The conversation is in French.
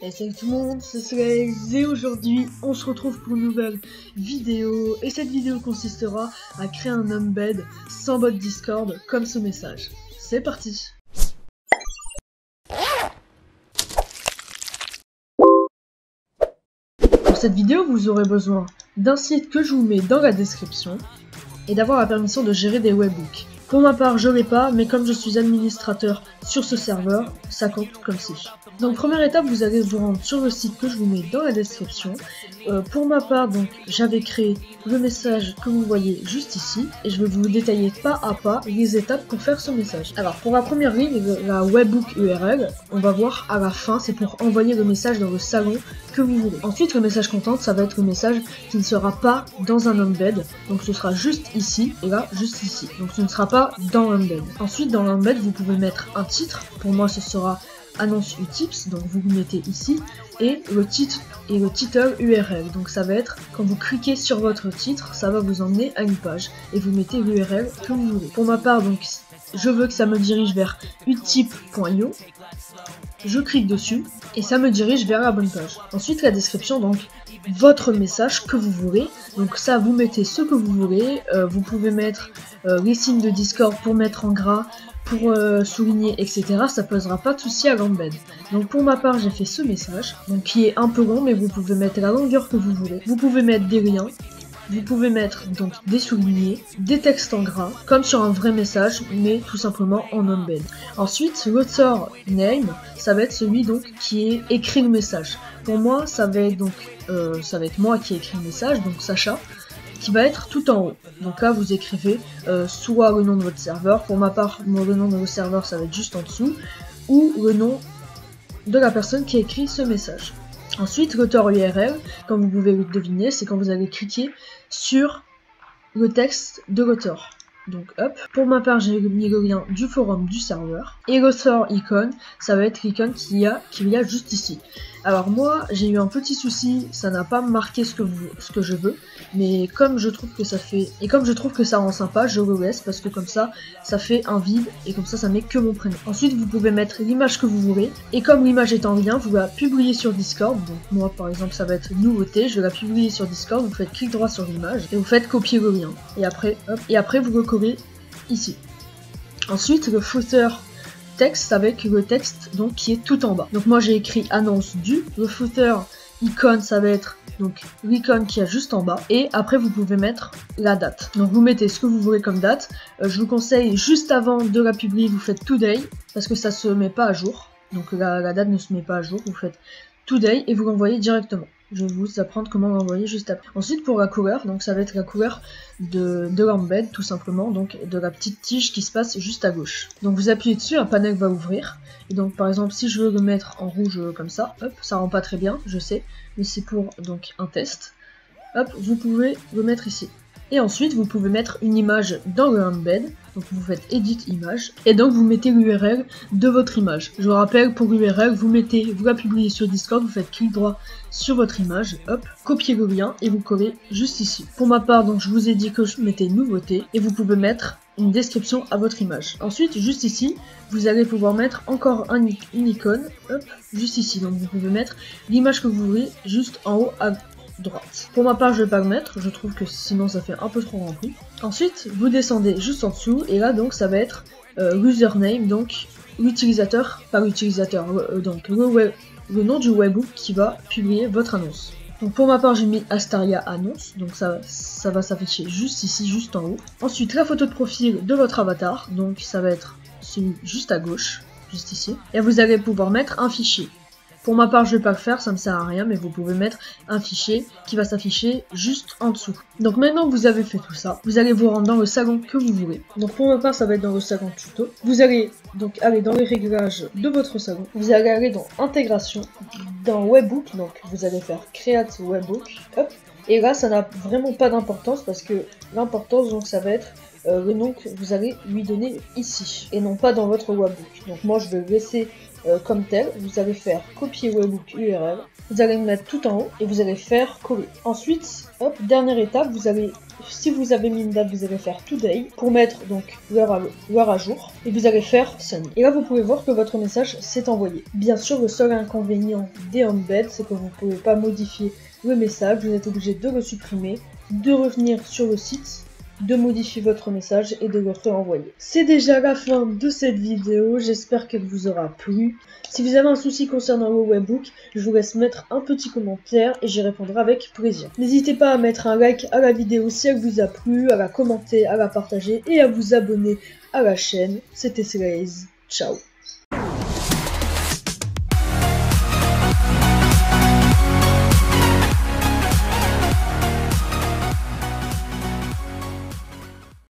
Et salut tout le monde, c'est Slays et aujourd'hui on se retrouve pour une nouvelle vidéo et cette vidéo consistera à créer un embed sans bot Discord comme ce message. C'est parti. Pour cette vidéo vous aurez besoin d'un site que je vous mets dans la description et d'avoir la permission de gérer des webbooks. Pour ma part, je l'ai pas, mais comme je suis administrateur sur ce serveur, ça compte comme si. Donc première étape, vous allez vous rendre sur le site que je vous mets dans la description. Pour ma part, donc j'avais créé le message que vous voyez juste ici, et je vais vous détailler pas à pas les étapes pour faire ce message. Alors pour la première ligne, la webbook URL, on va voir à la fin, c'est pour envoyer le message dans le salon que vous voulez. Ensuite, le message content, ça va être le message qui ne sera pas dans un embed, donc ce sera juste ici, et là, juste ici. Donc ce ne sera pas dans l'embed. Ensuite, dans l'embed, vous pouvez mettre un titre. Pour moi, ce sera annonce utips, donc vous le mettez ici, et le titre et le title URL. Donc ça va être, quand vous cliquez sur votre titre, ça va vous emmener à une page, et vous mettez l'URL que vous voulez. Pour ma part, donc, je veux que ça me dirige vers utip.io. Je clique dessus, et ça me dirige vers la bonne page. Ensuite, la description, donc, votre message que vous voulez. Donc ça, vous mettez ce que vous voulez. Vous pouvez mettre les signes de Discord pour mettre en gras, pour souligner, etc. Ça posera pas de souci à l'embed. Donc pour ma part, j'ai fait ce message, donc qui est un peu long, mais vous pouvez mettre la longueur que vous voulez. Vous pouvez mettre des liens. Vous pouvez mettre donc des soulignés, des textes en gras, comme sur un vrai message, mais tout simplement en embed. Ensuite, l'author name, ça va être celui donc qui est écrit le message. Pour moi, ça va être donc ça va être moi qui ai écrit le message, donc Sacha, qui va être tout en haut. Donc là, vous écrivez soit le nom de votre serveur. Pour ma part, le nom de votre serveur, ça va être juste en dessous, ou le nom de la personne qui a écrit ce message. Ensuite, l'auteur URL, comme vous pouvez le deviner, c'est quand vous allez cliquer sur le texte de l'auteur. Donc hop, pour ma part j'ai mis le lien du forum du serveur. Et l'auteur icône, ça va être l'icône qu'il y a juste ici. Alors moi j'ai eu un petit souci, ça n'a pas marqué ce que je veux, mais comme je trouve que ça fait, et comme je trouve que ça rend sympa, je le laisse parce que comme ça fait un vide et comme ça met que mon prénom. Ensuite vous pouvez mettre l'image que vous voulez, et comme l'image est en lien, vous la publiez sur Discord. Donc moi par exemple ça va être nouveauté, je vais la publier sur Discord, vous faites clic droit sur l'image et vous faites copier le lien. Et après hop, et après vous le collez ici. Ensuite le footer texte avec le texte donc qui est tout en bas. Donc moi j'ai écrit annonce du, le footer icône ça va être donc l'icône qui est juste en bas, et après vous pouvez mettre la date. Donc vous mettez ce que vous voulez comme date. Je vous conseille juste avant de la publier, vous faites today parce que ça se met pas à jour. Donc la date ne se met pas à jour, vous faites today et vous l'envoyez directement. Je vais vous apprendre comment l'envoyer juste après. Ensuite pour la couleur, donc ça va être la couleur de l'embed tout simplement, donc de la petite tige qui se passe juste à gauche. Donc vous appuyez dessus, un panel va ouvrir, et donc par exemple si je veux le mettre en rouge comme ça, hop, ça rend pas très bien, je sais, mais c'est pour donc un test. Hop, vous pouvez le mettre ici. Et ensuite vous pouvez mettre une image dans le embed, donc vous faites edit image, et donc vous mettez l'URL de votre image. Je vous rappelle, pour l'URL, vous la publiez sur Discord, vous faites clic droit sur votre image, hop, copiez le lien et vous collez juste ici. Pour ma part, donc je vous ai dit que je mettais nouveauté, et vous pouvez mettre une description à votre image. Ensuite, juste ici, vous allez pouvoir mettre encore une icône, hop, juste ici. Donc vous pouvez mettre l'image que vous voulez juste en haut à droite. Pour ma part, je vais pas le mettre, je trouve que sinon ça fait un peu trop rempli. Ensuite, vous descendez juste en dessous, et là donc ça va être l'username, donc l'utilisateur, pas l'utilisateur, donc le nom du webbook qui va publier votre annonce. Donc pour ma part, j'ai mis Astaria annonce, donc ça va s'afficher juste ici, juste en haut. Ensuite, la photo de profil de votre avatar, donc ça va être celui juste à gauche, juste ici. Et vous allez pouvoir mettre un fichier. Pour ma part, je vais pas le faire, ça me sert à rien, mais vous pouvez mettre un fichier qui va s'afficher juste en dessous. Donc maintenant que vous avez fait tout ça, vous allez vous rendre dans le salon que vous voulez. Donc pour ma part, ça va être dans le salon tuto. Vous allez donc aller dans les réglages de votre salon. Vous allez aller dans intégration, dans webbook, donc vous allez faire create webbook, hop. Et là, ça n'a vraiment pas d'importance parce que l'importance, donc ça va être le nom que vous allez lui donner ici et non pas dans votre webbook. Donc moi je vais laisser comme tel, vous allez faire copier webhook URL, vous allez le mettre tout en haut et vous allez faire coller. Ensuite, hop, dernière étape, si vous avez mis une date, vous allez faire today pour mettre donc l'heure à jour et vous allez faire send. Et là, vous pouvez voir que votre message s'est envoyé. Bien sûr, le seul inconvénient des embeds, c'est que vous ne pouvez pas modifier le message, vous êtes obligé de le supprimer, de revenir sur le site, de modifier votre message et de le renvoyer. C'est déjà la fin de cette vidéo, j'espère qu'elle vous aura plu. Si vous avez un souci concernant le webhook, je vous laisse mettre un petit commentaire et j'y répondrai avec plaisir. N'hésitez pas à mettre un like à la vidéo si elle vous a plu, à la commenter, à la partager et à vous abonner à la chaîne. C'était Slaze, ciao.